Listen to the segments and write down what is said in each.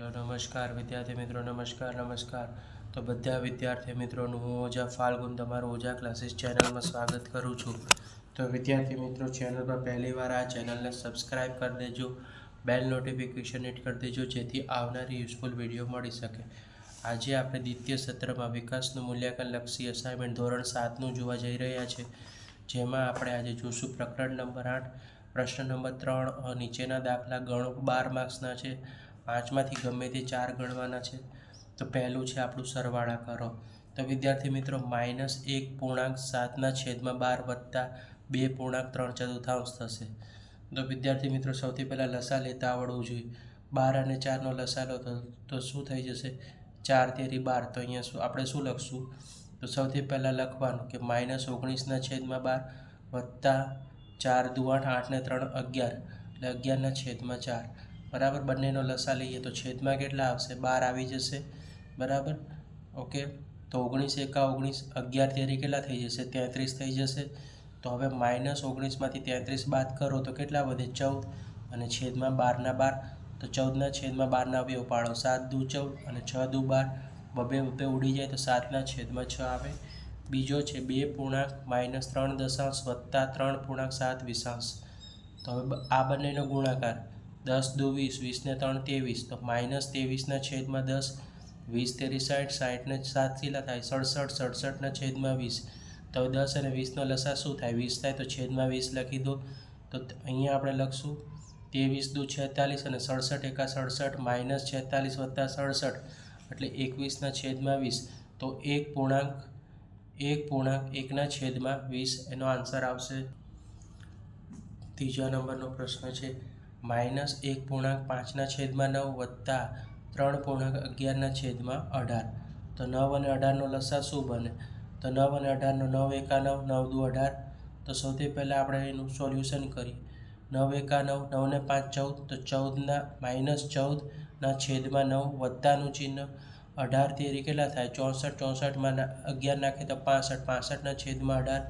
Hello નમસ્કાર વિદ્યાર્થી મિત્રો, નમસ્કાર. તો બધા વિદ્યાર્થી મિત્રોનું હું ઓજા ફાલ્ગુન તમારું ઓજા ક્લાસીસ ચેનલમાં સ્વાગત કરું છું. તો વિદ્યાર્થી મિત્રો, ચેનલ પર પહેલી વાર આ ચેનલને સબસ્ક્રાઈબ કરી દેજો, બેલ નોટિફિકેશન હિટ કરી દેજો, જેથી આવનારી યુઝફુલ વિડીયો મળી શકે. આજે આપણે દ્વિતીય સત્રમાં વિકાસનું મૂલ્યાંકન લક્ષી અસાઇનમેન્ટ ધોરણ 7નું જોવા જઈ રહ્યા છે, જેમાં આપણે આજે જોશું પ્રકરણ નંબર 8, પ્રશ્ન નંબર 3. નીચેના દાખલા ગણો. 12 માર્ક્સના છે. 5માંથી ગમે તે 4 ગણવાના છે. તો પહેલું છે આપણું સરવાળા કરો. તો વિદ્યાર્થી મિત્રો, -1.7/12 વત્તા 2.3/4 થશે. તો વિદ્યાર્થી મિત્રો, સૌથી પહેલાં લસા લેતા આવડવું જોઈએ. 12 અને 4નો લસા લો તો શું થઈ જશે? 4 તેરી 12. તો અહીંયા આપણે શું લખશું? તો સૌથી પહેલાં લખવાનું કે -19/12 વત્તા 4 દુ 8, 8 ને 3 11, એટલે 11/4. બરાબર. બંનેનો લસા લઈએ તો છેદમાં કેટલા આવશે? 12 આવી જશે. બરાબર. ઓકે. તો 19 એકા 19, 11 તેરી કેટલા થઈ જશે? 33 થઈ જશે. તો હવે -19માંથી 33 બાદ કરો તો કેટલા વધે? 14, અને છેદમાં 12 ના 12. તો 14/12 અવયવ પાડો. 7 દુ 14 અને 6 દુ 12, બબે ઉડી જાય તો 7/6 આવે. બીજો છે 2.-3 વત્તા 3.7. તો હવે આ બંનેનો ગુણાકાર 10 દુ 20, 20 ને 3 23. તો -23/10, 20 તેરી 60, 60 ને 7 કેટલા થાય? 67, 67/20. તો 10 અને 20નો લસા શું થાય? 20 થાય. તો છેદમાં 20 લખી દો. તો અહીંયા આપણે લખશું 23 દુ 46 અને 67 એકા 67, -46 વત્તા 67 એટલે 21/20. તો 1.1/20 એનો આન્સર આવશે. ત્રીજા નંબરનો પ્રશ્ન છે -1.5/9 વત્તા 3.11/18. તો 9 અને 18નો લસા શું બને? તો 9 અને 18નો 9 એકા 9, 9 દુ 18. તો સૌથી પહેલાં આપણે એનું સોલ્યુશન કરીએ. 9 એકા 9, 9 ને 5 14. તો -14/9 વત્તાનું ચિહ્ન. 18 તેરી કેટલા થાય? 64, 64માં 11 નાખીએ તો 65, 65/18.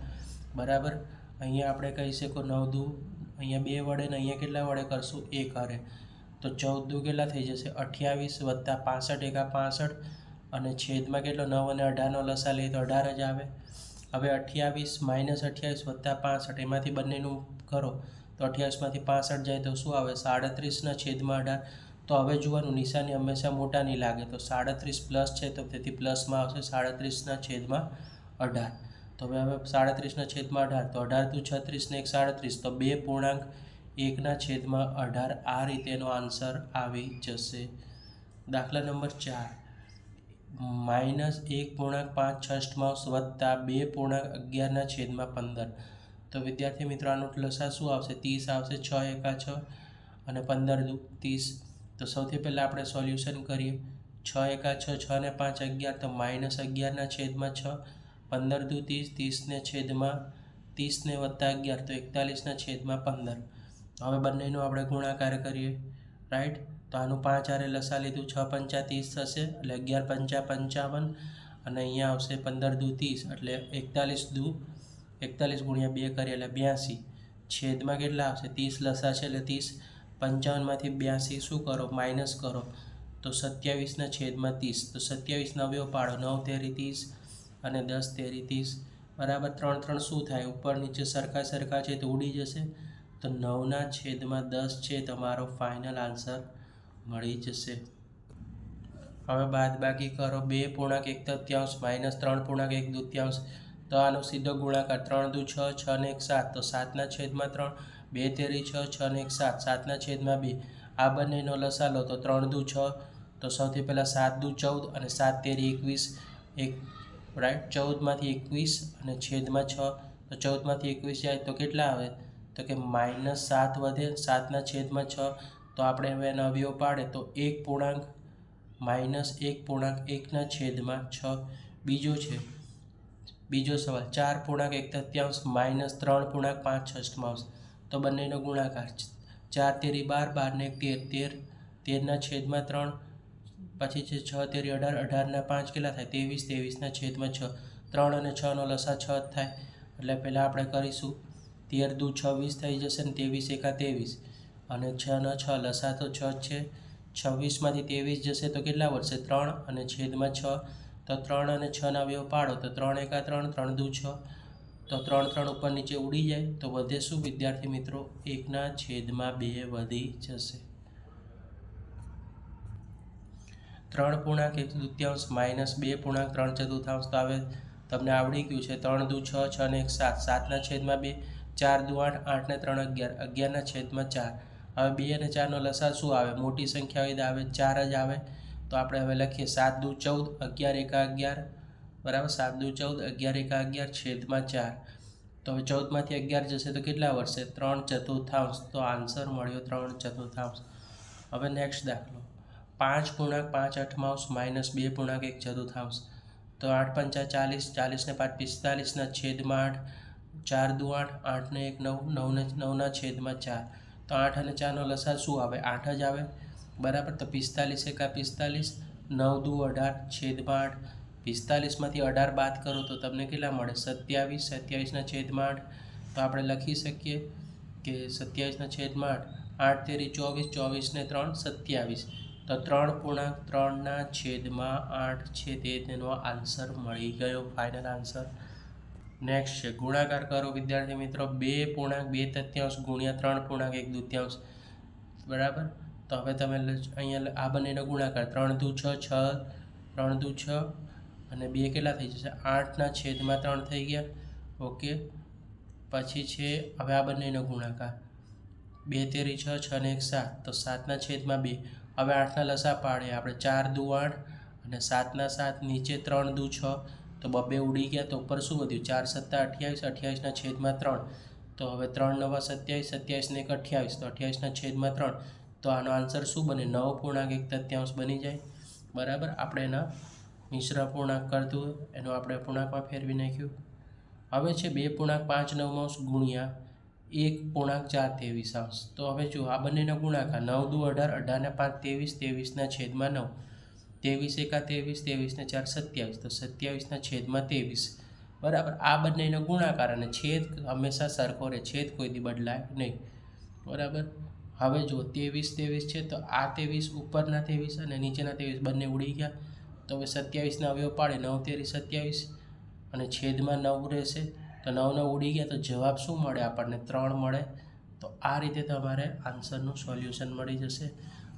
બરાબર. અહીંયા આપણે કહી શકો 9 દુ, અહીંયા 2 વડે ને અહીંયા કેટલા વડે કરશું? 1 હારે. તો 14 દુ કેટલા થઈ જશે? 28 વત્તા 65 એકા 65, અને છેદમાં કેટલો? 9 અને 18નો લસા લઈએ તો 18 જ આવે. હવે 28 -28 વત્તા 65, એમાંથી બંનેનું કરો તો 28માંથી 65 જાય તો શું આવે? 37/18. તો હવે જોવાનું, નિશાની હંમેશા મોટાની લાગે. તો 37 પ્લસ છે તો તેથી પ્લસમાં આવશે 37/18. તો હવે 37/18. તો 18 દુ 36 ને 1 37. તો 2.1/18. આ રીતેનો આન્સર આવી જશે. દાખલા નંબર 4, -1.5/6 વત્તા 2.11/15. તો વિદ્યાર્થી મિત્રો, આનો લસા શું આવશે? 30 આવશે. 6 એકા 6 અને 15 દુ 30. તો સૌથી પહેલાં આપણે સોલ્યુશન કરીએ. 6 એકા 6, 6 ને 5 11. તો -11/6. 15 દુ 30, 30 ને વત્તા 11 તો 41/15. હવે બંનેનો આપણે ગુણાકાર કરીએ. રાઈટ. તો આનું 5 હારે લસા લીધું, 6 પંચા 30 થશે, એટલે 11 પંચા 55, અને અહીંયા આવશે 15 દુ 30, એટલે 41 ગુણ્યા 2 કરીએ એટલે 82. છેદમાં કેટલા આવશે? 30 લસા છે એટલે 30. 55માંથી 82 શું કરો? માઇનસ કરો. તો 27/30. તો 27 અવયવ પાડો. 9 તેરી 30 અને 10 તેરી 30. બરાબર. 3 3 શું થાય? ઉપર નીચે સરખા છે તો ઉડી જશે. તો 9/10 છે તમારો ફાઇનલ આન્સર મળી જશે. હવે બાદબાકી કરો. 2.1/3 -3.1/2. તો આનો સીધો ગુણાકાર 3 દુ 6, 6 ને 1 7. તો 7/3. 2 તેરી 6, 6 ને 1 7, 7/2. આ બંનેનો લસા લો તો 3 દુ 6. તો સૌથી પહેલાં 7 દુ 14 અને 7 તેરી 21. રાઈટ. 14માંથી 21 અને છેદમાં 6. તો 14માંથી 21 જાય તો કેટલા આવે? તો કે -7 વધે. 7/6. તો આપણે હવે એનો અવયવ પાડે તો 1.-1/6. બીજો સવાલ 4.1/3 -3.5/6. તો બંનેનો ગુણાકાર. 4 તેરી 12, 12 ને 13, 13/3. પછી છે 6 તેરી 18, 18/5 કેટલા થાય? 23, 23/6. 3 અને 6નો લસા 6 જ થાય. એટલે પહેલાં આપણે કરીશું 13 દુ 26 થઈ જશે ને 23 એકા 23, અને 6 ના 6 લસા તો 6 જ છે. 26માંથી 23 જશે તો કેટલા વધશે 3 અને છેદમાં 6 તો 3 અને 6 ના અવયવ પાડો તો 3 એકા 3 3 દુ 6 તો 3 3 ઉપર નીચે ઉડી જાય તો વધે શું વિદ્યાર્થી મિત્રો 1/2 વધી જશે 3.1 માઇનસ 2.3 તો હવે તમને આવડી ગયું છે 3 દુ 6 6 ને 1 7 7/2 4 દુ 8 8 ને 3 11 11/4 હવે 2 અને 4 નો લસા શું આવે મોટી સંખ્યા હોય તો આવે 4 જ આવે તો આપણે હવે લખીએ 7 દુ 14 11 એકા 11 બરાબર 7 દુ 14 11 એકા 11 છેદમાં 4 તો હવે 14માંથી 11 જશે તો કેટલા વધશે 3/4 તો આન્સર મળ્યો 3/4. હવે નેક્સ્ટ દાખલો 5.5 માઇનસ 2.1 તો 8 પંચા 40 40 ને 5 45 ના છેદમાં 8 4 દુ 8 8 ને 1 9 9 ના છેદમાં 4 તો 8 અને 4 નો લસા શું આવે 8 જ આવે બરાબર તો 45 એકા 45 9 દુ 18 છેદમાં 8 45માંથી 18 બાદ કરો તો તમને કેટલા મળે 27 27 ના છેદમાં 8 તો આપણે લખી શકીએ કે 27 ના છેદમાં 8 8 તેરી 24 24 ને 3 27 તો 3.3 ના છેદમાં 8 છે તેનો આન્સર મળી ગયો ફાઇનલ આન્સર. નેક્સ્ટ છે ગુણાકાર કરો વિદ્યાર્થી મિત્રો 2.2 ગુણ્યા 3.1 બરાબર તો હવે તમે અહીંયા આ બંનેનો ગુણાકાર 3 દુ 6 6 3 દુ 6 અને 2 કેટલા થઈ જશે 8 ના છેદમાં 3 થઈ ગયા ઓકે પછી છે હવે આ બંનેનો ગુણાકાર 2 તેરી 6 6 ને 1 7 તો 7 ના છેદમાં 2 હવે 8 ના લસા પાડીએ આપણે 4 દુ 8 અને 7 ના 7 નીચે 3 દુ 6 તો 2 ઉડી ગયા તો ઉપર શું વધ્યું 4 7 28 28 ના છેદમાં 3 તો હવે 3 9 27 27 ને 1 28 તો 28 ના છેદમાં 3 તો આનો આન્સર શું બને 9.1 બની જાય બરાબર આપણે એના મિશ્ર પૂર્ણાંક કરતું એનો આપણે પૂર્ણાંકમાં ફેરવી નાખ્યું. હવે છે 2.59 ગુણ્યા 1.4 તો હવે જો આ બંનેનો ગુણાકાર 9 દુ 18 18 ને 5 23 23 ના છેદમાં 9 23 એકા 23 23 ને 4 27 તો 27 ના છેદમાં 23 બરાબર આ બંનેનો ગુણાકાર અને છેદ હંમેશા સરખો રહે છેદ કોઈથી બદલાય નહીં બરાબર. હવે જો 23 23 છે તો આ 23 ઉપરના 23 અને નીચેના 23 બંને ઉડી ગયા તો હવે 27 ના અવયવ પાડે 9 તેરી 27 અને છેદમાં 9 રહેશે તો 9 9 ઉડી ગયા તો જવાબ શું મળે આપણને 3 મળે તો આ રીતે તમારે આન્સરનું સોલ્યુશન મળી જશે.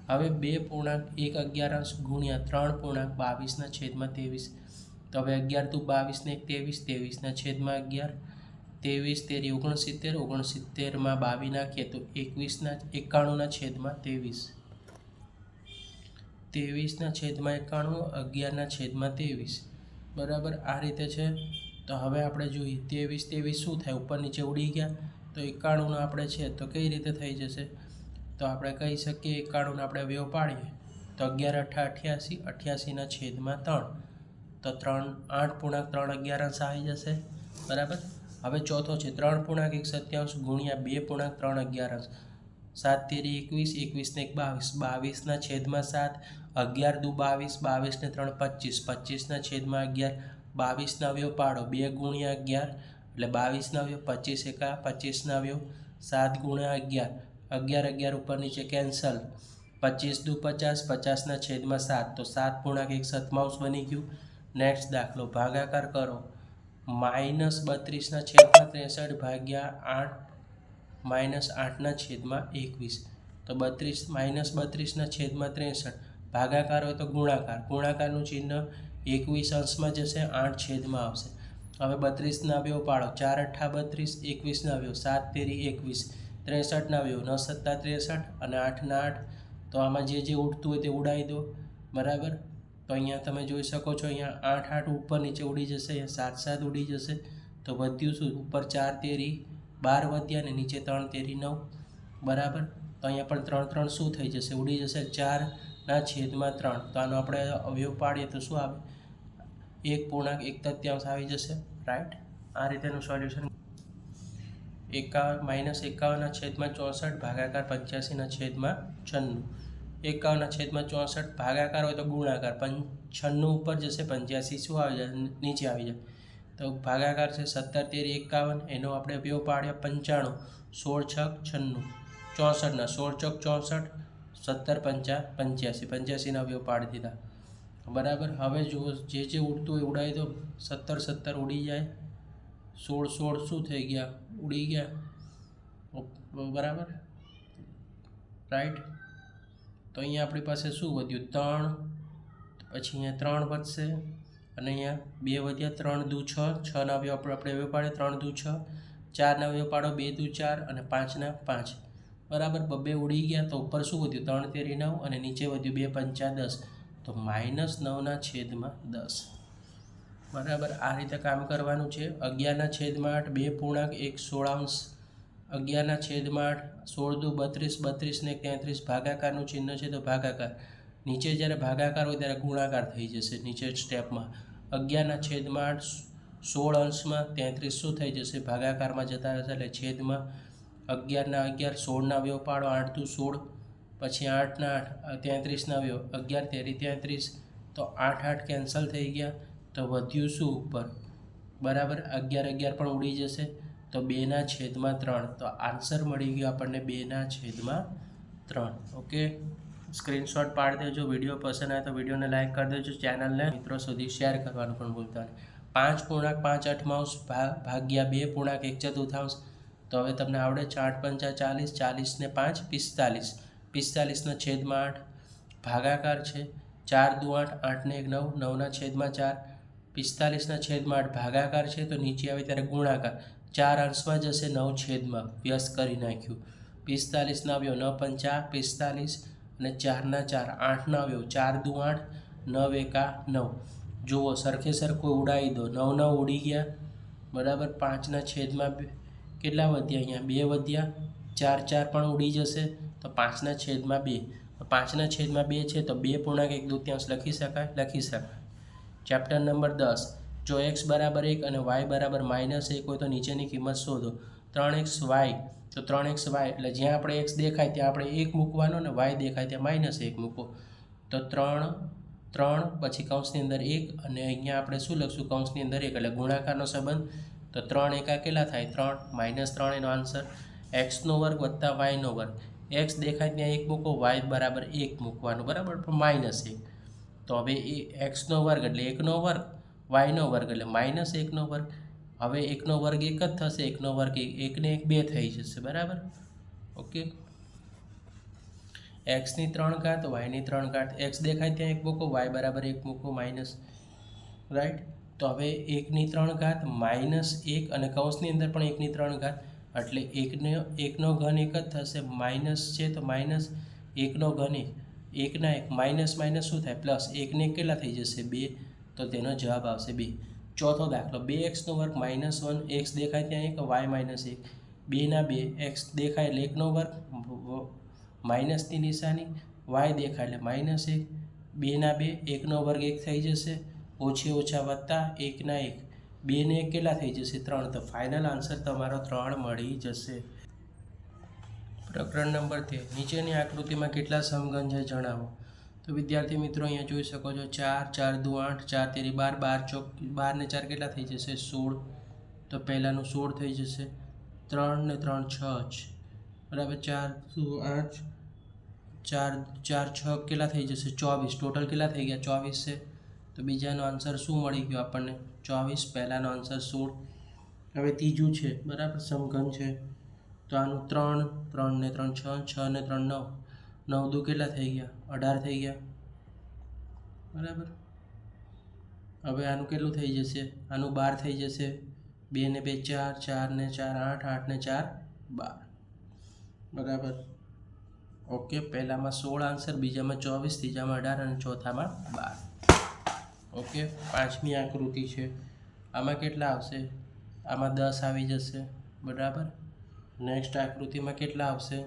હવે 2.1 ગુણ્યા 3.22 ના છેદમાં 23 તો હવે 11 દુ 22 ને 23 23 ના છેદમાં 11 23 તેરી 69 69માં 22 નાખીએ તો 21 ના 91 ના છેદમાં 23 23 ના છેદમાં 91 11 ના છેદમાં 23 બરાબર આ રીતે છે. તો હવે આપણે જોઈએ 23 23 શું થાય ઉપર નીચે ઉડી ગયા તો 91 આપણે છે તો કઈ રીતે થઈ જશે તો આપણે કહી શકીએ 91 આપણે અવયવ પાડીએ તો 11 8 88 88 ના છેદમાં 3 તો 8.3 11 આવી જશે બરાબર. હવે ચોથો છે 3.1 ગુણ્યા 2.3 7 તેરી 21 21 ને 1 22 ના છેદમાં 7 11 દુ 22 22 ને 3 25 25 ના છેદમાં 11 22 ના અવયવ પાડો 2 ગુણ્યા 11 એટલે 22 ના અવયવ 25 એકા 25 ના અવયવ 7 ગુણ્યા 11 11 11 ઉપર નીચે કેન્સલ 25 દુ 50 50 ના છેદમાં 7 તો 7.1 બની ગયું. નેક્સ્ટ દાખલો ભાગાકાર કરો -32 ના છેદમાં 63 ભાગ્યા 8 -8 ના છેદમાં 21 તો 32 ના છેદમાં 63 ભાગાકાર હોય તો ગુણાકારનું ચિહ્ન 21 અંશમાં જશે 8 છેદમાં આવશે. હવે 32 ના અવયવ પાડો 4 8 32 21 ના અવયવ 7 તેરી 21 63 ના અવયવ 9 7 63 અને 8 ના 8 તો આમાં જે ઉડતું હોય તે ઉડાવી દો બરાબર. તો અહીંયા તમે જોઈ શકો છો અહીંયા 8 8 ઉપર નીચે ઉડી જશે અહીંયા 7 7 ઉડી જશે તો વધ્યું શું ઉપર 4 તેરી 12 વધ્યા અને નીચે 3 તેરી 9 બરાબર. તો અહીંયા પણ 3 3 શું થઈ જશે ઉડી જશે 4 ના છેદમાં 3 તો આનો આપણે અવયવ પાડીએ તો શું આવે 1.1 આવી જશે રાઈટ. આ રીતેનું સોલ્યુશન 51 ના છેદમાં 64 ભાગાકાર 85 ના છેદમાં 96 51 ના છેદમાં 64 ભાગાકાર હોય તો ગુણાકાર 96 ઉપર જશે 85 શું આવી જાય નીચે આવી જાય તો ભાગાકાર છે 17 તેરી 51 એનો આપણે અવયવ પાડ્યા 95 16 6 96 64 ના 16 ચોક 64 17 પંચા 85, 85ના અવયવ પાડી દીધા, બરાબર. હવે જુઓ જે ઉડતું હોય ઉડાવી દો, 17 17 ઉડી જાય, 16 16 શું થઈ ગયા, ઉડી ગયા, બરાબર, રાઈટ. તો અહીંયા આપણી પાસે શું વધ્યું, 3, પછી અહીંયા 3 વધશે, અને અહીંયા 2 વધ્યા, 3 દુ 6, 6ના અવયવ આપણે અવયવ પાડે, 3 દુ 6, 4ના અવયવ પાડો, 2 દુ 4 અને 5ના 5, બરાબર. 2 ઉડી ગયા, તો ઉપર શું વધ્યું, 3 તેરી 9 અને નીચે વધ્યું 2 પંચા 10, તો -9/10, બરાબર. આ રીતે કામ કરવાનું છે. 11/8 2 પૂર્ણાંક 1 16અંશ, 11/8 16 દુ 32, 32 ને 33, ભાગાકારનું ચિહ્ન છે તો ભાગાકાર, નીચે જ્યારે ભાગાકાર હોય ત્યારે ગુણાકાર થઈ જશે નીચે સ્ટેપમાં. 11/8 16 અંશમાં 33 શું થઈ જશે, ભાગાકારમાં જતા રહેશે, એટલે છેદમાં 11/11 16ના અવયવ પાડો, 8 દુ 16, પછી 8ના 8 33ના અવયવ 11 તેરી 33, તો 8 8 કેન્સલ થઈ ગયા, તો વધ્યું શું ઉપર, બરાબર. 11 11 પણ ઉડી જશે, તો 2/3, તો આન્સર મળી ગયો આપણને 2/3. ઓકે, સ્ક્રીનશોટ પાડી દેજો. વિડીયો પસંદ આવે તો વિડીયોને લાઇક કરી દેજો, ચેનલને મિત્રો સુધી શેર કરવાનું પણ ભૂલતા નહીં. 5.5 ભાગ્યા 2.1/4, તો હવે તમને આવડે છે. 8 પંચા 40, 40 ને 5 45, 45ના છેદમાં 8, ભાગાકાર છે. 4 દુ 8, 8 ને 1 9, 9/4, 45ના છેદમાં 8 ભાગાકાર છે, તો નીચે આવે ત્યારે ગુણાકાર, 4 અંશમાં જશે, 9 છેદમાં, વ્યસ્ત કરી નાખ્યું. 45ના અવયવ 9 પંચા 45 અને 4ના 4, 8ના અવયવ 4 દુ 8, 9 એકા 9. જુઓ સરખે સરખું ઉડાવી દો, 9 9 ઉડી ગયા, બરાબર. 5ના છેદમાં કેટલા વધ્યા, અહીંયા 2 વધ્યા, 4 4 પણ ઉડી જશે, તો 5ના છેદમાં 2, 5ના છેદમાં 2 છે, તો 2.1/2 લખી શકાય. Chapter number 10. જો x બરાબર 1 અને y બરાબર -1 હોય તો નીચેની કિંમત શોધો. 3xy, તો 3xy એટલે જ્યાં આપણે x દેખાય ત્યાં આપણે 1 મૂકવાનો, ને y દેખાય ત્યાં -1 મૂકો, તો 3 3 પછી કૌંસની અંદર 1, અને અહીંયા આપણે શું લખશું, કૌંસની અંદર 1 એટલે ગુણાકારનો સંબંધ, તો 3 એકા કેટલા થાય, 3 -3 એનો આન્સર. x² + y², x દેખાય ત્યાં 1 મૂકો, y બરાબર 1 મૂકવાનું, બરાબર, પણ -1, તો હવે એ x² એટલે 1 વર્ગ, y² એટલે -1 વર્ગ. હવે 1 વર્ગ 1 જ થશે, 1 વર્ગ 1 ને 1 2 થઈ જશે, બરાબર. ઓકે, x ની 3 ઘાત, y ની 3 ઘાત, x દેખાય ત્યાં 1 મૂકો, y બરાબર 1 મૂકો, માઇનસ, રાઈટ. તો હવે 1ની 3 ઘાત -1, અને કૌંસની અંદર પણ 1ની 3 ઘાત, એટલે 1નો ઘન 1 જ થશે, માઇનસ છે તો -1 નો ઘન 1 ના 1, માઇનસ માઇનસ શું થાય, પ્લસ, 1 ને કેટલા થઈ જશે, 2, તો તેનો જવાબ આવશે 2. ચોથો દાખલો, 2x² -1, x દેખાય ત્યાં 1, y -1, 2 ના 2, x દેખાય એટલે 1 વર્ગ, માઇનસની નિશાની, y દેખાય એટલે -1, 2 ના 2, 1 વર્ગ 1 થઈ જશે, ઓછી ઓછા વત્તા 1 ના 1, 2 ને 1 કેટલા થઈ જશે, 3, તો ફાઇનલ આન્સર તમારો 3 મળી જશે. પ્રકરણ નંબર 13. નીચેની આકૃતિમાં કેટલા સમઘન છે જણાવો. તો વિદ્યાર્થી મિત્રો અહીંયા જોઈ શકો છો, 4 4 દુ 8, 4 તેરી 12, 12 ને 4 કેટલા થઈ જશે, 16, તો પહેલાંનું 16 થઈ જશે. 3 ને 3 6 જ, બરાબર. 4 દુ 8, 4 4 6 કેટલા થઈ જશે, 24, ટોટલ કેટલા થઈ ગયા, 24 છે, તો બીજાનો આન્સર શું મળી ગયો આપણને, 24, પહેલાંનો આન્સર 16. હવે ત્રીજું છે, બરાબર, સમઘન છે, તો આનું 3 3 ને 3 6, 6 ને 3 9, 9 દુ કેટલા થઈ ગયા, 18 થઈ ગયા, બરાબર. હવે આનું કેટલું થઈ જશે, આનું 12 થઈ જશે, 2 ને 2 4, 4 ને 4 8, 8 ને 4 12, બરાબર. ઓકે, પહેલામાં 16 આન્સર, બીજામાં 24, ત્રીજામાં 18 અને ચોથામાં 12. ઓકે, પાંચમી આકૃતિ છે, આમાં કેટલા આવશે, આમાં 10 આવી જશે, બરાબર. નેક્સ્ટ આકૃતિમાં કેટલા આવશે,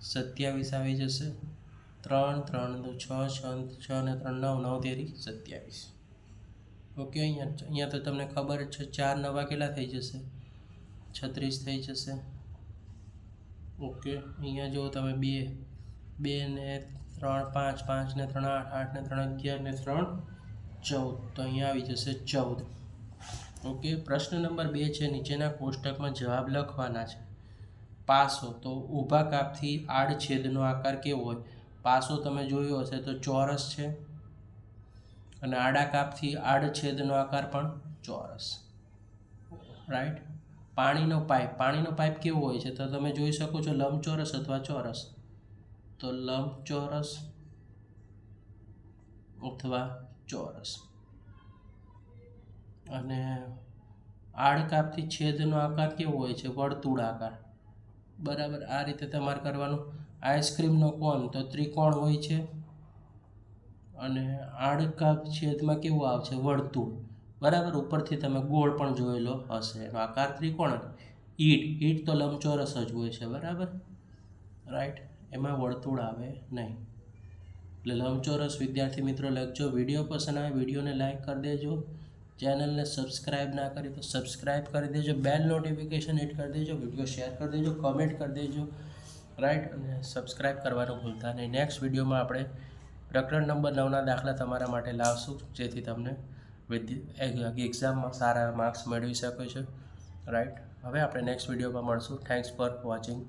27 આવી જશે. 3 3 દુ 6, 6 ને 3 9, 9 તેરી 27. ઓકે, અહીંયા તો તમને ખબર જ છે, 4 નવા કેટલા થઈ જશે, 36 થઈ જશે. ઓકે, અહીંયા જો તમે 2 2 ને 3 5, 5 ને 3 8, 8 ને 3 11 ને 3 14, તો અહીંયા આવી જશે 14. ઓકે, પ્રશ્ન નંબર 2 છે, નીચેના કોષ્ટકમાં જવાબ લખવાના છે. પાસો, તો ઊભા કાપથી આડછેદનો આકાર કેવો હોય, પાસો તમે જોયો હશે તો ચોરસ છે, અને આડા કાપથી આડછેદનો આકાર પણ ચોરસ, રાઈટ. પાણીનો પાઇપ કેવો હોય છે તો તમે જોઈ શકો છો લંબચોરસ અથવા ચોરસ, તો લંબચોરસ અથવા ચોરસ. અને આડકાપથી છેદનો આકાર કેવો હોય છે? વર્તુળાકાર, બરાબર. આ રીતે તમારે કરવાનું. આઈસ્ક્રીમનો કોન તો ત્રિકોણ હોય છે, અને આડકાપ છેદમાં કેવું આવશે? વર્તુળ, બરાબર. ઉપરથી તમે ગોળ પણ જોયેલો હશે, એનો આકાર ત્રિકોણ. ઈંટ તો લંબચોરસ જ હોય છે, બરાબર, રાઈટ. એમાં વર્તુળ આવે નહીં. એટલે લંબચોરસ વિદ્યાર્થી મિત્રો લખજો. વિડીયો પસંદ આવે વિડીયોને લાઇક કરી દેજો. ચેનલને સબસ્ક્રાઈબ ના કરી તો સબસ્ક્રાઈબ કરી દેજો. બેલ નોટિફિકેશન હિટ કરી દેજો. વિડીયો શેર કરી દેજો, કમેન્ટ કરી દેજો, રાઈટ. અને સબસ્ક્રાઈબ કરવાનું ભૂલતા નહીં. નેક્સ્ટ વિડીયોમાં આપણે પ્રકરણ નંબર 9ના દાખલા તમારા માટે લાવશું, જેથી તમને એક્ઝામમાં સારા માર્ક્સ મેળવી શકો છો, રાઈટ. હવે આપણે નેક્સ્ટ વિડીયોમાં મળશું. Thanks for watching.